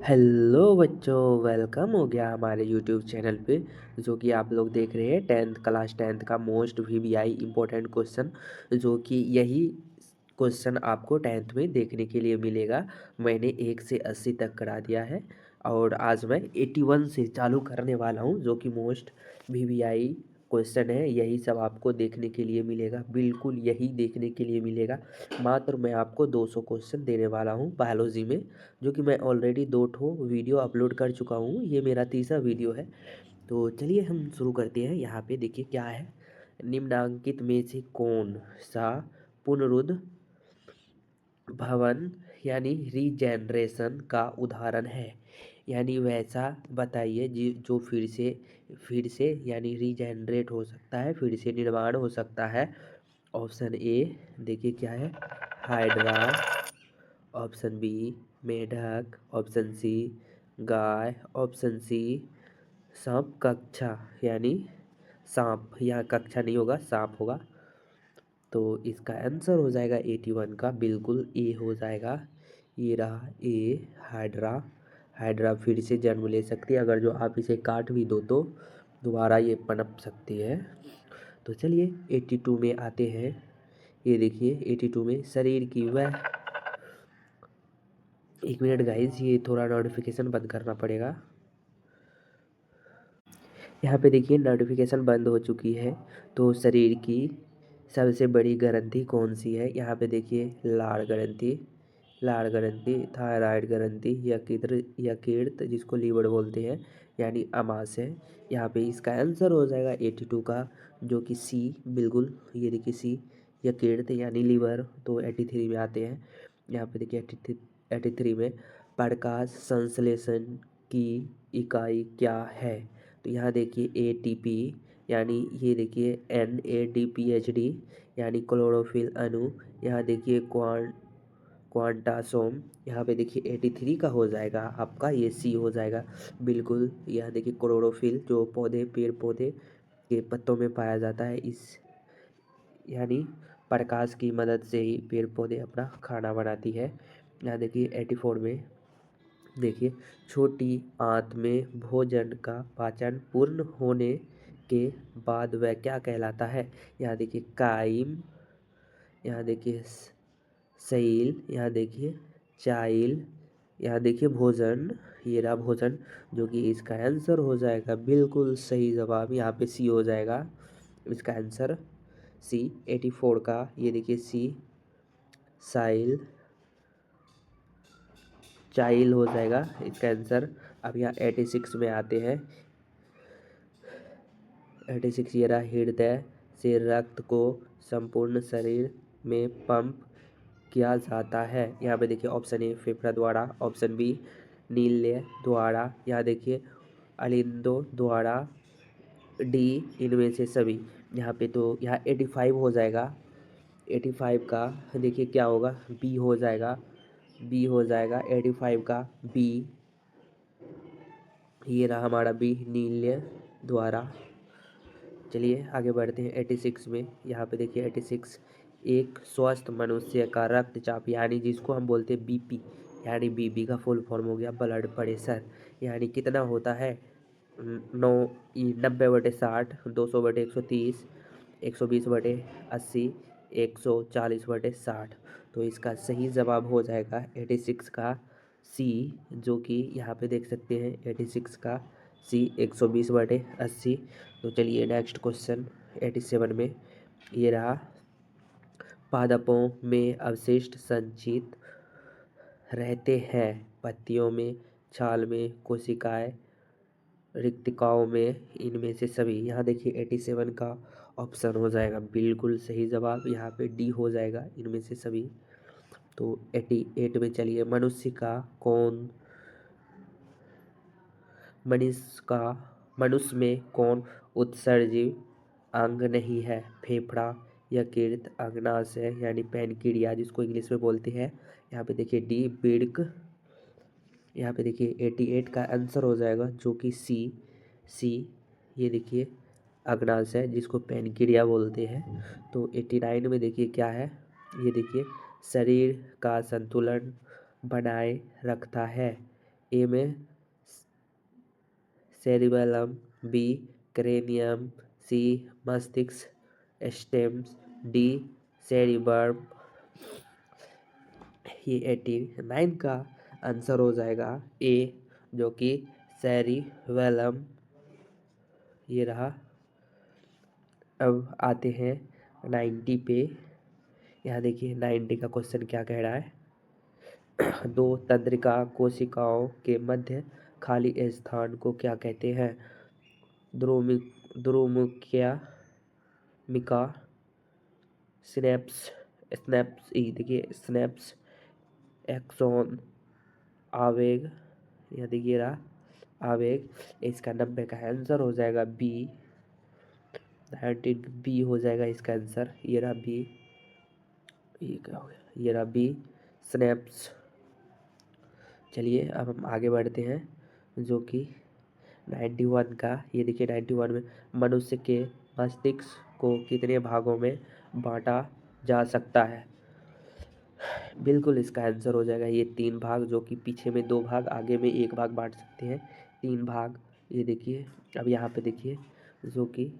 Hello बच्चों, welcome हो गया हमारे यूट्यूब चैनल पे। जो कि आप लोग देख रहे हैं क्लास टेंथ का मोस्ट वीवीआई इम्पोर्टेंट क्वेश्चन, जो कि यही क्वेश्चन आपको टेंथ में देखने के लिए मिलेगा। मैंने 1 से 80 तक करा दिया है और आज मैं 81 से चालू करने वाला हूँ, जो कि मोस्ट वीवीआई क्वेश्चन है। यही सब आपको देखने के लिए मिलेगा, बिल्कुल यही देखने के लिए मिलेगा। मात्र मैं आपको 200 क्वेश्चन देने वाला हूँ बायोलॉजी में, जो कि मैं ऑलरेडी 2 ठो वीडियो अपलोड कर चुका हूँ। ये मेरा तीसरा वीडियो है। तो चलिए हम शुरू करते हैं। यहाँ पे देखिए क्या है, निम्नांकित में से कौन सा पुनरुद्ध भवन यानी रीजेनरेशन का उदाहरण है। यानी वैसा बताइए जो फिर से यानी रीजेनरेट हो सकता है, फिर से निर्माण हो सकता है। ऑप्शन ए देखिए क्या है, हाइड्रा। ऑप्शन बी मेढक। ऑप्शन सी गाय। ऑप्शन सी सांप कक्षा यानी सांप, यहाँ कक्षा नहीं होगा, सांप होगा। तो इसका आंसर हो जाएगा 81 का, बिल्कुल ए हो जाएगा। ये रहा ए, हाइड्रा। हाइड्रा फिर से जन्म ले सकती है, अगर जो आप इसे काट भी दो तो दोबारा ये पनप सकती है। तो चलिए 82 में आते हैं। ये देखिए 82 में शरीर की वह, एक मिनट गाइज, ये थोड़ा नोटिफिकेशन बंद करना पड़ेगा। यहाँ पे देखिए नोटिफिकेशन बंद हो चुकी है। तो शरीर की सबसे बड़ी ग्रंथि कौन सी है। यहाँ पे देखिए लाड़ ग्रंथि, थायराइड ग्रंथि, यकृत जिसको लीवर बोलते हैं यानी अमाशय। यहाँ पे इसका आंसर हो जाएगा 82 का, जो कि सी, बिल्कुल ये देखिए सी, यकृत यानी लीवर। तो 83 में आते हैं। यहाँ पे देखिए 83 में प्रकाश संश्लेषण की इकाई क्या है। तो यहाँ देखिए एटीपी, यानी ये देखिए NADPHD यानी क्लोरोफिल अणु। यहाँ देखिए क्वांटासोम। यहाँ पे देखिए 83 का हो जाएगा आपका, ये सी हो जाएगा बिल्कुल। यहाँ देखिए क्लोरोफिल जो पेड़ पौधे के पत्तों में पाया जाता है, इस यानी प्रकाश की मदद से ही पेड़ पौधे अपना खाना बनाती है। यहाँ देखिए 84 में देखिए, छोटी आंत में भोजन का पाचन पूर्ण होने के बाद वह क्या कहलाता है। यहाँ देखिए काइम, यहाँ देखिए सैल, यहाँ देखिए चाइल, यहाँ देखिए भोजन। ये रहा भोजन, जो कि इसका आंसर हो जाएगा बिल्कुल सही जवाब। यहाँ पे सी हो जाएगा इसका आंसर, सी 84 का। ये देखिए सी, साइल, चाइल हो जाएगा इसका आंसर। अब यहाँ 86 में आते हैं। 86 ये रहा, हृदय से रक्त को संपूर्ण शरीर में पंप किया जाता है। यहाँ पे देखिए ऑप्शन ए फेफड़ा द्वारा, ऑप्शन बी नील्य द्वारा, यहाँ देखिए अलिंदो द्वारा, डी इनमें से सभी। यहाँ पे तो यहाँ 85 हो जाएगा। 85 का देखिए क्या होगा, बी हो जाएगा, बी हो जाएगा 85 का बी। ये रहा हमारा बी, नील्य द्वारा। चलिए आगे बढ़ते हैं 86 में। यहाँ पे देखिए 86, एक स्वस्थ मनुष्य का रक्तचाप यानी जिसको हम बोलते हैं बीपी, यानी बीपी का फुल फॉर्म हो गया ब्लड प्रेशर, यानी कितना होता है 90/60, 200/130, 120/80, 140/60। तो इसका सही जवाब हो जाएगा 86 का सी, जो कि यहाँ पे देख सकते हैं 86 का सी 120/80। तो चलिए नेक्स्ट क्वेश्चन 87 में। ये रहा, पादपों में अवशिष्ट संचित रहते हैं, पत्तियों में, छाल में, कोशिकाएं, रिक्तिकाओं में, इनमें से सभी। यहाँ देखिए 87 का ऑप्शन हो जाएगा बिल्कुल सही जवाब। यहाँ पे डी हो जाएगा इनमें से सभी। तो 88 में चलिए, मनुष्य में कौन उत्सर्जी अंग नहीं है। फेफड़ा, यकृत, अग्नाशय यानी पैनक्रिया जिसको इंग्लिश में बोलते हैं। यहाँ पे देखिए डी बिर्क। यहाँ पे देखिए 88 का आंसर हो जाएगा, जो कि सी ये देखिए अग्नाशय जिसको पैनक्रिया बोलते हैं। तो 89 में देखिए क्या है, ये देखिए शरीर का संतुलन बनाए रखता है। ए में सेरिबेलम, बी क्रेनियम, सी मस्तिष्क स्टेम्स, डी सेरिबर्म। ये 89 का आंसर हो जाएगा ए, जो कि सेरिबेलम ये रहा। अब आते हैं 90 पे। यहाँ देखिए 90 का क्वेश्चन क्या कह रहा है। दो तंत्रिका कोशिकाओं के मध्य खाली स्थान को क्या कहते हैं? ध्रुमुकिया मिका स्नैप्स स्नैप्स देखिए स्नैप्स एक्सॉन आवेग। यह देखिए रहा आवेग। इसका 90 का आंसर हो जाएगा बी। 19 बी हो जाएगा इसका आंसर। ये रहा बी। ये क्या हो गया? ये रहा बी स्नैप्स। चलिए अब हम आगे बढ़ते हैं, जो कि 91 का। ये देखिए 91 में मनुष्य के मस्तिष्क को कितने भागों में बांटा जा सकता है? बिल्कुल इसका आंसर हो जाएगा ये 3 भाग, जो कि पीछे में 2 भाग, आगे में 1 भाग बांट सकते हैं। 3 भाग। ये देखिए अब यहाँ पे देखिए, जो कि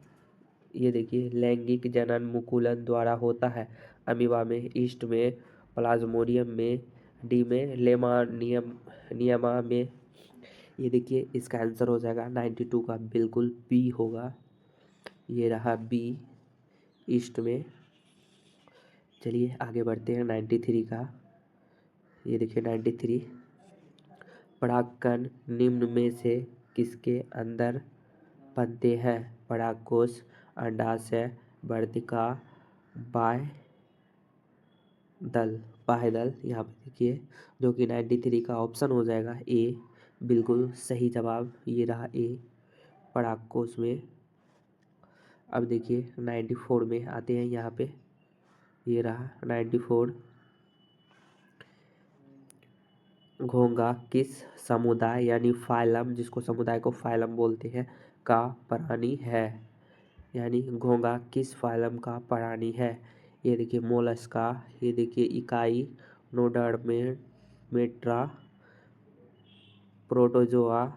ये देखिए लैंगिक जनन मुकुलन द्वारा होता है। अमीबा में, ईस्ट में, प्लाज्मोडियम में, डी में लेमा नियमा में। ये देखिए इसका आंसर हो जाएगा 92 का बिल्कुल बी होगा। ये रहा बी ईस्ट में। चलिए आगे बढ़ते हैं 93 का। ये देखिए 93 परागकण निम्न में से किसके अंदर बनते हैं? परागकोश, अंडाशय, वर्तिका, बाह्यदल। यहाँ पे देखिए, जो कि 93 का ऑप्शन हो जाएगा ए, बिल्कुल सही जवाब। ये रहा ए परागकोश में। अब देखिए 94 में आते हैं यहाँ पे। ये रहा 94। घोंघा किस समुदाय यानी फाइलम, जिसको समुदाय को फाइलम बोलते हैं, का प्राणी है? यानी घोंघा किस फाइलम का प्राणी है? ये देखिए मोलस्का, ये देखिए इकाई नोडर्मेट्रा, प्रोटोजोआ,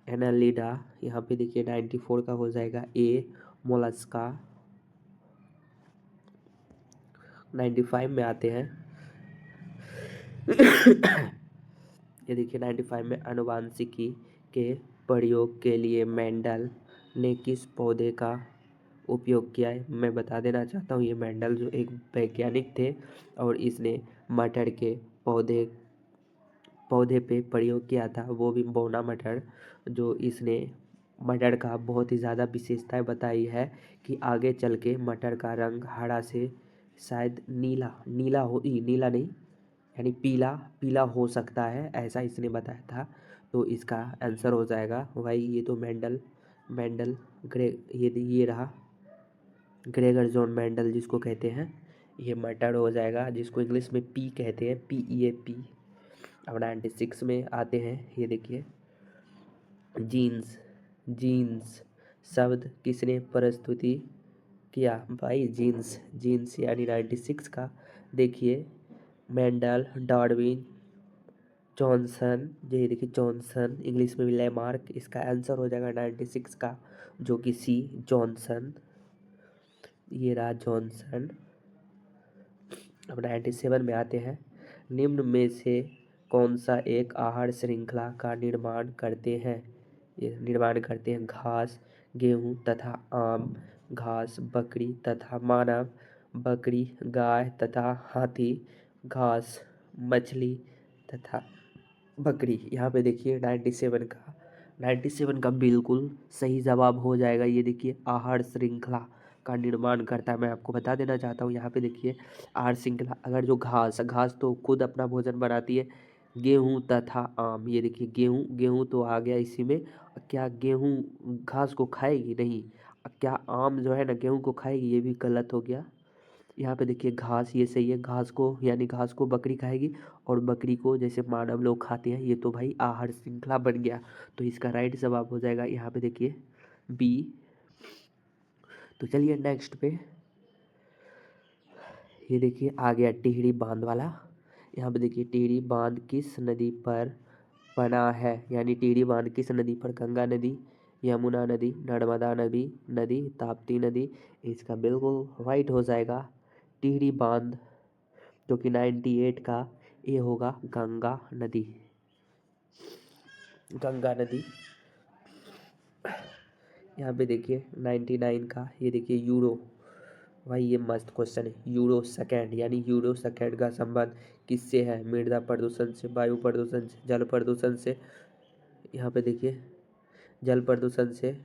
एनालिडा। यहाँ पे देखिए 94 का हो जाएगा ए मोलस्का। 95 में आते हैं। ये देखिए 95 में आनुवांशिकी के प्रयोग के लिए मेंडल ने किस पौधे का उपयोग किया है? मैं बता देना चाहता हूँ, ये मेंडल जो एक वैज्ञानिक थे, और इसने मटर के पौधे पे प्रयोग किया था, वो भी बौना मटर। जो इसने मटर का बहुत ही ज़्यादा विशेषताएं बताई है कि आगे चल के मटर का रंग हरा से शायद नीला नहीं, यानी पीला पीला हो सकता है, ऐसा इसने बताया था। तो इसका आंसर हो जाएगा भाई, ये तो मेंडल ये रहा ग्रेगर जॉन मेंडल, जिसको कहते हैं। ये मटर हो जाएगा, जिसको इंग्लिश में पी कहते हैं, PEAP। अब 96 में आते हैं। ये देखिए जीन्स शब्द किसने प्रस्तुति किया? भाई जीन्स यानी 96 का। देखिए मेंडल, डार्विन, जॉनसन। ये देखिए जॉनसन, इंग्लिश में भी लैमार्क। इसका आंसर हो जाएगा 96 का, जो कि सी जॉनसन। ये रहा जॉनसन। अब 97 में आते हैं। निम्न में से कौन सा एक आहार श्रृंखला का निर्माण करते हैं? ये निर्माण करते हैं घास, गेहूँ तथा आम, घास बकरी तथा मानव, बकरी गाय तथा हाथी, घास मछली तथा बकरी। यहाँ पे देखिए 97 का बिल्कुल सही जवाब हो जाएगा। ये देखिए आहार श्रृंखला का निर्माण करता है। मैं आपको बता देना चाहता हूँ, यहाँ पे देखिए आहार श्रृंखला, अगर जो घास तो खुद अपना भोजन बनाती है, गेहूँ तथा आम। ये देखिए गेहूँ तो आ गया इसी में। क्या गेहूँ घास को खाएगी? नहीं। क्या आम जो है ना गेहूँ को खाएगी? ये भी गलत हो गया। यहाँ पे देखिए घास, ये सही है। घास को यानी घास को बकरी खाएगी, और बकरी को जैसे मानव लोग खाते हैं। ये तो भाई आहार श्रृंखला बन गया। तो इसका राइट जवाब हो जाएगा यहाँ पे देखिए बी। तो चलिए नेक्स्ट पे। ये देखिए आ गया टिहरी बांध वाला। यहाँ पे देखिए टिहरी बांध किस नदी पर बना है, यानी टिहरी बांध किस नदी पर? गंगा नदी, यमुना नदी, नर्मदा नदी नदी ताप्ती नदी। इसका बिल्कुल राइट हो जाएगा टिहरी बांध, जो कि 98 का ये होगा गंगा नदी। गंगा नदी। यहाँ पे देखिए 99 का, ये देखिए यूरो। भाई ये मस्त क्वेश्चन है। यूरो सेकेंड, यानी यूरो सेकेंड का संबंध किससे है? मृदा प्रदूषण से, वायु प्रदूषण से, जल प्रदूषण से। यहाँ पे देखिए जल प्रदूषण से,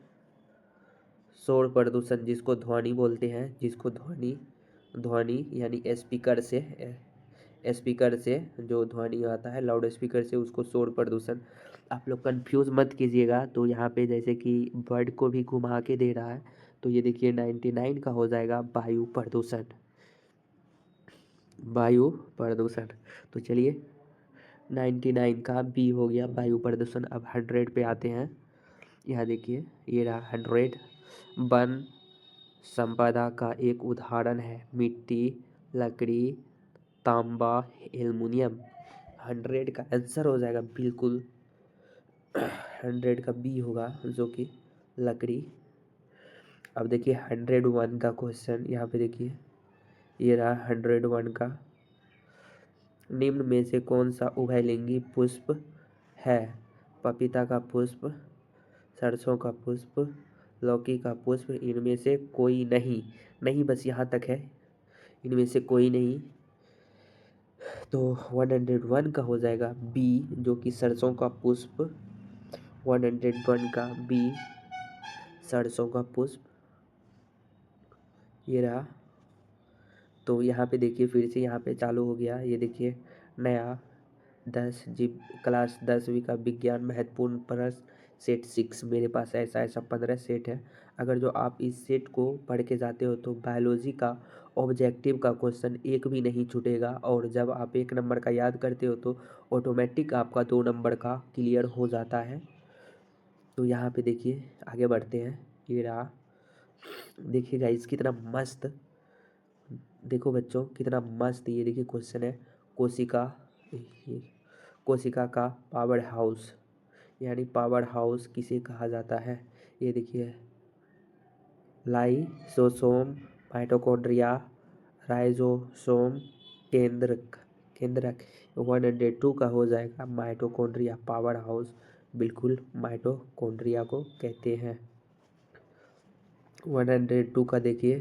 शोर प्रदूषण जिसको ध्वनि बोलते हैं, जिसको ध्वनि ध्वनि यानी स्पीकर से जो ध्वनि आता है लाउड स्पीकर से, उसको शोर प्रदूषण। आप लोग कंफ्यूज मत कीजिएगा। तो यहाँ पे जैसे कि वर्ड को भी घुमा के दे रहा है, तो ये देखिए 99 का हो जाएगा वायु प्रदूषण। वायु प्रदूषण। तो चलिए 99 का बी हो गया वायु प्रदूषण। अब 100 पे आते हैं। यहाँ देखिए ये रहा 100। वन संपदा का एक उदाहरण है मिट्टी, लकड़ी, तांबा, एल्युमिनियम। 100 का आंसर हो जाएगा बिल्कुल 100 का बी होगा, जो कि लकड़ी। अब देखिए 101 का क्वेश्चन। यहाँ पे देखिए ये रहा 101 का। निम्न में से कौन सा उभयलिंगी पुष्प है? पपीता का पुष्प, सरसों का पुष्प, लौकी का पुष्प, इनमें से कोई नहीं। नहीं, बस यहाँ तक है, इनमें से कोई नहीं। तो 101 का हो जाएगा बी, जो कि सरसों का पुष्प। 101 का बी सरसों का पुष्प, ये रहा। तो यहाँ पे देखिए फिर से यहाँ पे चालू हो गया। ये देखिए नया 10 जीव क्लास 10वीं का विज्ञान महत्वपूर्ण प्रश्न सेट 6। मेरे पास ऐसा ऐसा 15 सेट है। अगर जो आप इस सेट को पढ़ के जाते हो तो बायोलॉजी का ऑब्जेक्टिव का क्वेश्चन एक भी नहीं छूटेगा। और जब आप 1 नंबर का याद करते हो तो ऑटोमेटिक आपका 2 नंबर का क्लियर हो जाता है। तो यहाँ पे देखिए आगे बढ़ते हैं। ये रहा, देखिए गाइस कितना मस्त, देखो बच्चों कितना मस्त ये देखिए क्वेश्चन है। कोशिका, ये कोशिका का पावर हाउस, यानी पावर हाउस किसे कहा जाता है? ये देखिए लाइसोसोम, माइटोकॉन्ड्रिया, राइजोसोम, केंद्रक। केंद्रक 102 का हो जाएगा माइटोकॉन्ड्रिया। पावर हाउस बिल्कुल माइटोकॉन्ड्रिया को कहते हैं। 102 का देखिए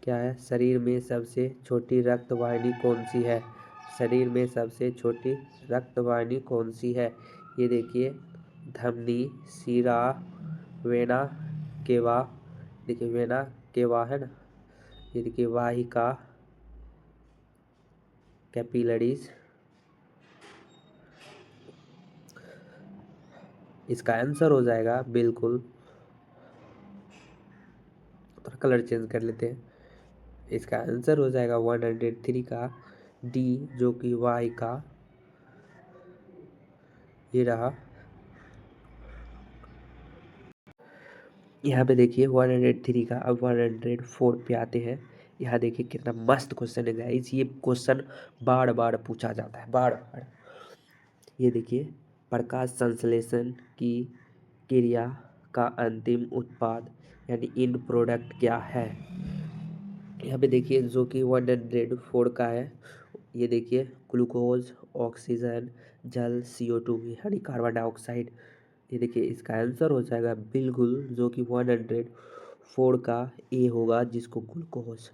क्या है? शरीर में सबसे छोटी रक्त वाहिनी कौन सी है? शरीर में सबसे छोटी रक्त वाहिनी कौन सी है? ये देखिए धमनी, शिरा, वेना केवा। देखिए वेना केवा है ना। ये देखिए वाहिका, कैपिलरीज। इसका आंसर हो जाएगा बिल्कुल, थोड़ा कलर चेंज कर लेते हैं। इसका आंसर हो जाएगा 103 का डी, जो कि वाहिका। ये रहा। यहाँ पे देखिए 103 का। अब 104 पे आते हैं। यहाँ देखिए कितना मस्त क्वेश्चन है गाइस। ये क्वेश्चन बार बार पूछा जाता है, बार बार। ये देखिए प्रकाश संश्लेषण की क्रिया का अंतिम उत्पाद यानी इन प्रोडक्ट क्या है? यहाँ पे देखिए जो कि 104 का है। ये देखिए ग्लूकोज, ऑक्सीजन, जल, CO2 यानी कार्बन डाइऑक्साइड। ये देखिए इसका आंसर हो जाएगा बिल्कुल, जो कि 104 का ए होगा, जिसको ग्लूकोज।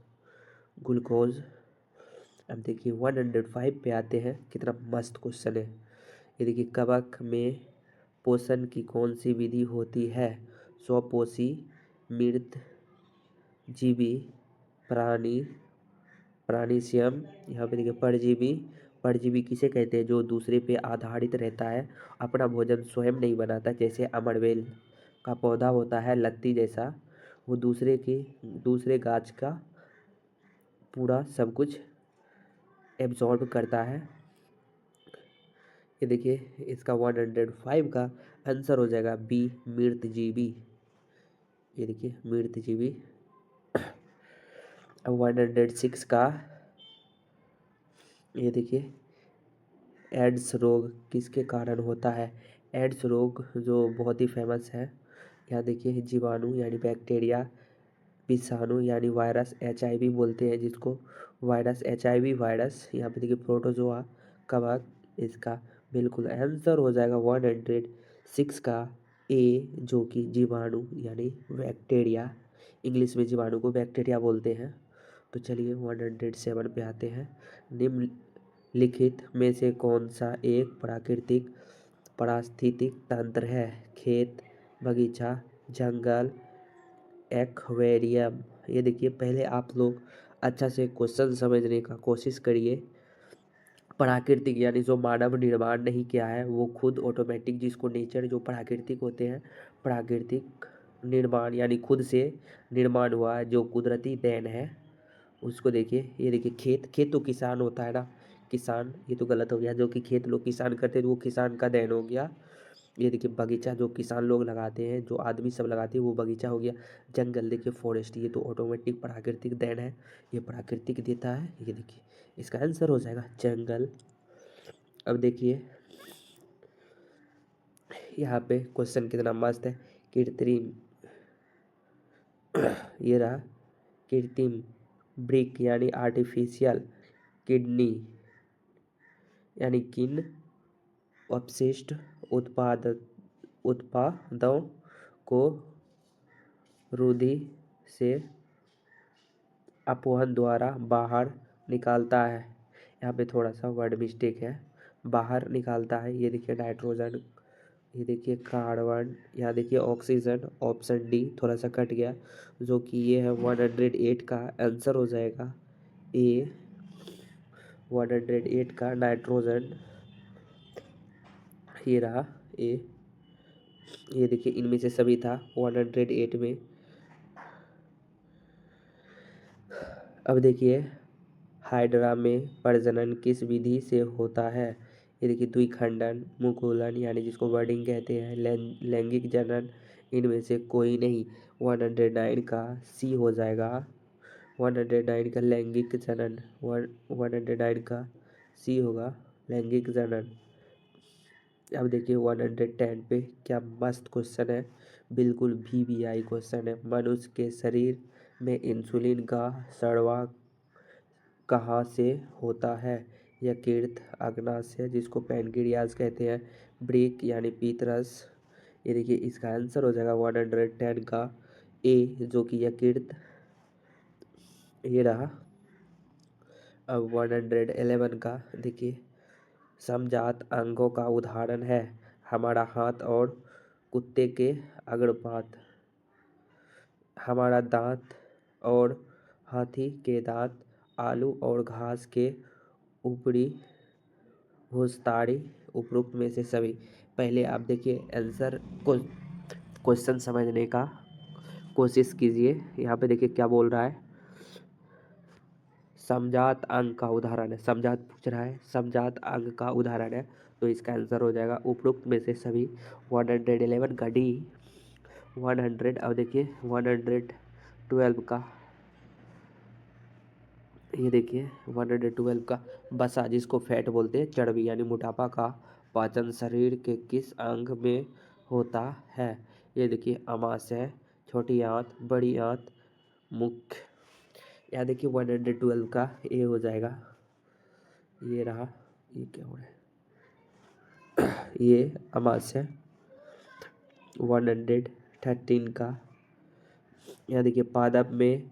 ग्लूकोज। अब देखिए 105 पे आते हैं। कितना मस्त क्वेश्चन है। ये देखिए कवक में पोषण की कौन सी विधि होती है? स्वपोषी, मृत जीवी, प्राणी, प्राणीशियम। यहाँ पे देखिए परजीवी। परजीवी किसे कहते हैं? जो दूसरे पे आधारित रहता है, अपना भोजन स्वयं नहीं बनाता। जैसे अमरवेल का पौधा होता है लत्ती जैसा, वो दूसरे गाछ का पूरा सब कुछ एब्जॉर्ब करता है। ये देखिए इसका 105 का आंसर हो जाएगा बी, मृतजीवी। ये देखिए मृतजीवी। अब 106 का, ये देखिए एड्स रोग किसके कारण होता है? एड्स रोग जो बहुत ही फेमस है, यहाँ देखिए जीवाणु यानी बैक्टीरिया, विषाणु यानी वायरस, HIV बोलते हैं जिसको, वायरस HIV वायरस, यहाँ पे देखिए प्रोटोजोआ कवक, इसका बिल्कुल आंसर हो जाएगा 106 का ए, जो कि जीवाणु यानी बैक्टीरिया, इंग्लिश में जीवाणु को बैक्टीरिया बोलते हैं। तो चलिए 107 पे आते हैं। निम्नलिखित में से कौन सा एक प्राकृतिक पारिस्थितिक तंत्र है? खेत, बगीचा, जंगल, एक्वेरियम। ये देखिए पहले आप लोग अच्छा से क्वेश्चन समझने का कोशिश करिए। प्राकृतिक यानी जो मानव निर्माण नहीं किया है, वो खुद ऑटोमेटिक, जिसको नेचर जो प्राकृतिक होते हैं, प्राकृतिक निर्माण यानी खुद से निर्माण हुआ है जो कुदरती देन है, उसको देखिए। ये देखिए खेत, खेत तो किसान होता है ना, किसान, ये तो गलत हो गया, जो कि खेत लोग किसान करते हैं तो वो किसान का देन हो गया। ये देखिए बगीचा जो किसान लोग लगाते हैं, जो आदमी सब लगाते हैं, वो बगीचा हो गया। जंगल देखिए फॉरेस्ट, ये तो ऑटोमेटिक प्राकृतिक देन है, ये प्राकृतिक देता है। ये देखिए इसका आंसर हो जाएगा जंगल। अब देखिए यहाँ पे क्वेश्चन कितना मस्त है। कृत्रिम ये रहा, कृत्रिम ब्रिक यानी आर्टिफिशियल किडनी यानी किन अपशिष्ट उत्पादों को रुधि से अपवहन द्वारा बाहर निकालता है? यहाँ पे थोड़ा सा वर्ड मिस्टेक है, बाहर निकालता है। ये देखिए नाइट्रोजन, ये देखिए कार्बन, यहाँ देखिए ऑक्सीजन, ऑप्शन डी थोड़ा सा कट गया, जो कि ये है 108 का आंसर हो जाएगा ए। 108 का नाइट्रोजन, ये रहा ए। ये देखिए इनमें से सभी था 108 में। अब देखिए हाइड्रा में प्रजनन किस विधि से होता है? ये देखिए द्विखंडन, मुकुलन यानी जिसको बर्डिंग कहते हैं, लैंगिक जनन, इनमें से कोई नहीं। 109 का सी हो जाएगा, 109 का लैंगिक जनन, 109 का सी होगा लैंगिक जनन। अब देखिए 110 पे क्या मस्त क्वेश्चन है, बिल्कुल VVI क्वेश्चन है। मनुष्य के शरीर में इंसुलिन का स्राव कहाँ से होता है? यकृत, अग्नाशय जिसको पैनक्रियाज कहते हैं, ब्रेक यानी पीतरस। ये देखिए इसका आंसर हो जाएगा 110 का ए, जो कि यकृत, ये रहा। अब 111 का देखिए, समजात अंगों का उदाहरण है हमारा हाथ और कुत्ते के अग्रपात, हमारा दांत और हाथी के दांत, आलू और घास के ऊपरी भुसताड़ी, उपरोक्त में से सभी। पहले आप देखिए आंसर को, क्वेश्चन समझने का कोशिश कीजिए। यहाँ पे देखिए क्या बोल रहा है, समजात अंग का उदाहरण है, समजात पूछ रहा है, समजात अंग का उदाहरण है, तो इसका आंसर हो जाएगा उपरोक्त में से सभी। 111 का डी। 100, अब देखिए 112 का, ये देखिए 112 का, वसा जिसको फैट बोलते हैं, चर्बी यानी मोटापा का पाचन शरीर के किस अंग में होता है? ये देखिए अमाशय, छोटी आंत, बड़ी आंत, मुख। यहाँ देखिए 112 का ए हो जाएगा, ये रहा, ये क्या हो रहा है, ये अमाशय। 113 का, यहाँ देखिए पादप में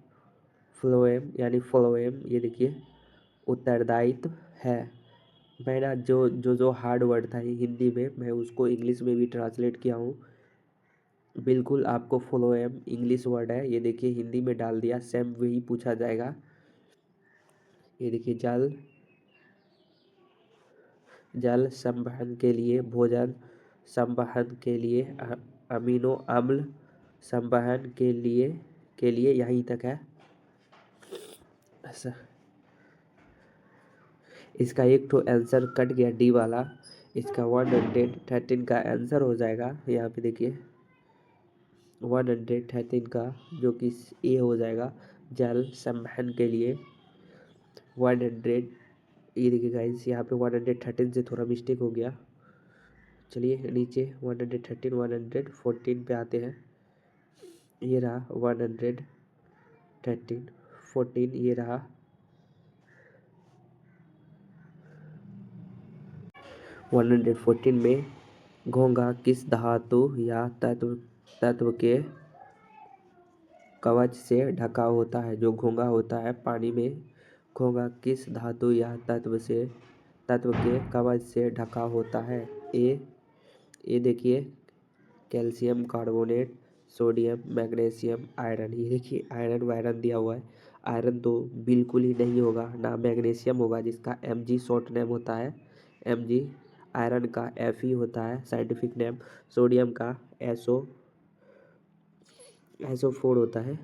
फ्लोएम यानी फ्लोएम, ये देखिए उत्तरदायित्व है। मैं ना जो हार्ड वर्ड था हिंदी में, मैं उसको इंग्लिश में भी ट्रांसलेट किया हूँ। बिल्कुल आपको फ्लोएम इंग्लिश वर्ड है, ये देखिए हिंदी में डाल दिया, सेम वही पूछा जाएगा। ये देखिए जल संवहन के लिए, भोजन संवहन के लिए, अमीनो अम्ल संवहन के लिए यहीं तक है। इसका एक तो आंसर कट गया डी वाला, इसका 113 का आंसर हो जाएगा। यहाँ पे देखिए 113 का, जो कि ए हो जाएगा, जल संवहन के लिए। 100 ये देखिए गाइस, यहाँ पे 113 से थोड़ा मिस्टेक हो गया। चलिए नीचे 113 114 पे आते हैं। ये रहा 113 14, ये रहा 114 में घोंघा किस धातु या तत्व के कवच से ढका होता है। जो घोंघा होता है पानी में, घोंघा किस धातु या तत्व के कवच से ढका होता है। ए देखिए calcium carbonate, sodium, magnesium, iron. ये देखिए आयरन वायरन दिया हुआ है। आयरन तो बिल्कुल ही नहीं होगा, ना मैग्नीशियम होगा जिसका Mg शॉर्ट नेम होता है Mg। आयरन का Fe होता है साइंटिफिक नेम। सोडियम का SO4 होता है।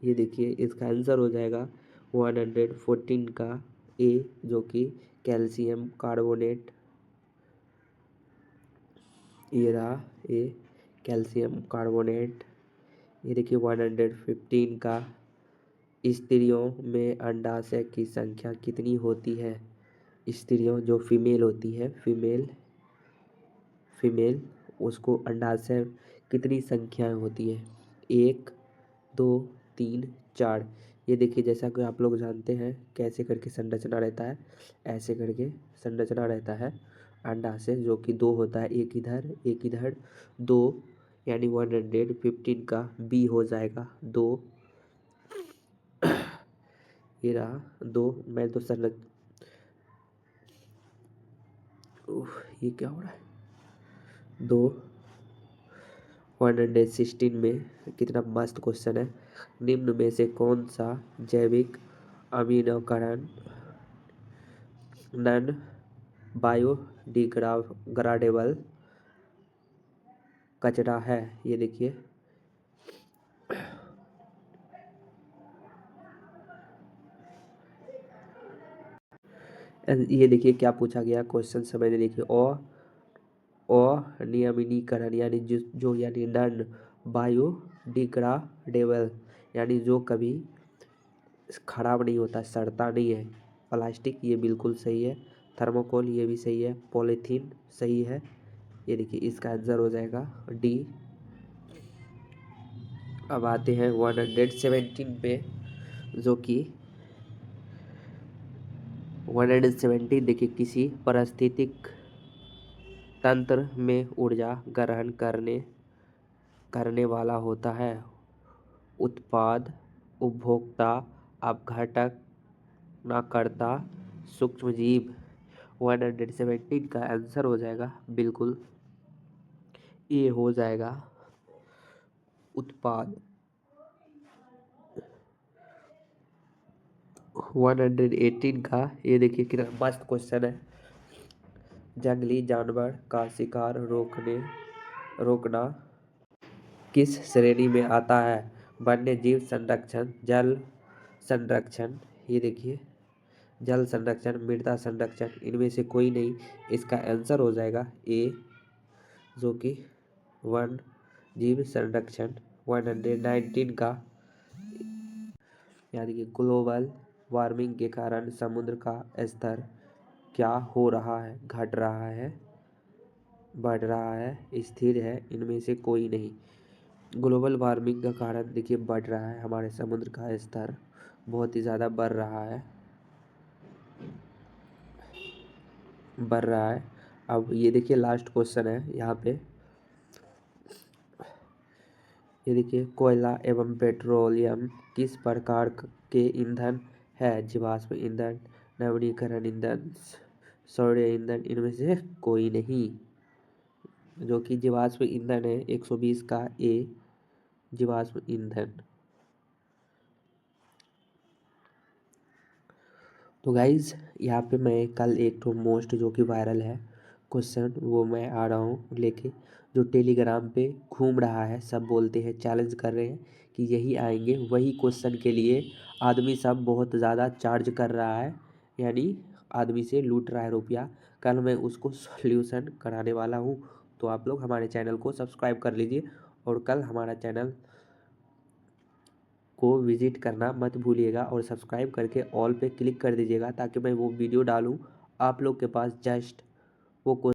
ये देखिए इसका आंसर हो जाएगा 114 का ए, जो कि कैल्शियम कार्बोनेट। ये रहा ए कैल्शियम कार्बोनेट। ये देखिए 115 का स्त्रियों में अंडाशय की संख्या कितनी होती है। स्त्रियों जो फीमेल होती है, फीमेल उसको अंडाशय कितनी संख्याएं होती है। 1 2 3 4। ये देखिए जैसा कि आप लोग जानते हैं कैसे करके संरचना रहता है, ऐसे करके संरचना रहता है अंडाशय, जो कि 2 होता है, एक इधर 2, यानी 115 का बी हो जाएगा 2। ये रहा 2। मैं तो ये क्या हो रहा है 2। 116 में कितना मस्त क्वेश्चन है। निम्न में से कौन सा जैविक अमीनकरण नॉन बायोडिग्रेडेबल कचरा है। ये देखिए क्या पूछा गया क्वेश्चन, समझ देखिए। अनियमिनीकरण यानी जो यानी नॉन बायोडिग्रेडेबल, यानी जो कभी खराब नहीं होता, सड़ता नहीं है। प्लास्टिक ये बिल्कुल सही है। थर्मोकोल ये भी सही है। पॉलीथीन सही है। ये देखिए इसका आंसर हो जाएगा डी। अब आते हैं 117 पे, जो कि 117 देखिए किसी पारिस्थितिक तंत्र में ऊर्जा ग्रहण करने वाला होता है। उत्पाद, उपभोक्ता, अपघटक, नाकर्ता, सूक्ष्मजीव। 117 का आंसर हो जाएगा बिल्कुल ये हो जाएगा उत्पाद। 118 का ये देखिए कितना मस्त क्वेश्चन है। जंगली जानवर का शिकार रोकना किस श्रेणी में आता है। वन्य जीव संरक्षण, जल संरक्षण। ये देखिए जल संरक्षण, मृदा संरक्षण, इनमें से कोई नहीं। इसका आंसर हो जाएगा ए, जो कि वन जीव संरक्षण। 119 का यानी कि ग्लोबल वार्मिंग के कारण समुद्र का स्तर क्या हो रहा है। घट रहा है, बढ़ रहा है, स्थिर है, इनमें से कोई नहीं। ग्लोबल वार्मिंग का कारण देखिए बढ़ रहा है, हमारे समुद्र का स्तर बहुत ही ज़्यादा बढ़ रहा है। अब ये देखिए लास्ट क्वेश्चन है यहाँ पे। ये देखिए कोयला एवं पेट्रोलियम किस प्रकार के ईंधन है। जीवाश्म ईंधन, नवीकरणीय ईंधन, सौर ईंधन, इनमें से कोई नहीं। जो कि जीवाश्म ईंधन है 120 का ए, जीवाश्म ईंधन। तो गाइज यहाँ पे मैं कल एक तो मोस्ट जो कि वायरल है क्वेश्चन, वो मैं आ रहा हूँ लेके, जो टेलीग्राम पे घूम रहा है। सब बोलते हैं, चैलेंज कर रहे हैं कि यही आएंगे। वही क्वेश्चन के लिए आदमी सब बहुत ज़्यादा चार्ज कर रहा है, यानी आदमी से लूट रहा है रुपया। कल मैं उसको सॉल्यूशन कराने वाला हूँ। तो आप लोग हमारे चैनल को सब्सक्राइब कर लीजिए और कल हमारा चैनल को विजिट करना मत भूलिएगा और सब्सक्राइब करके ऑल पे क्लिक कर दीजिएगा ताकि मैं वो वीडियो डालूँ आप लोग के पास जस्ट वो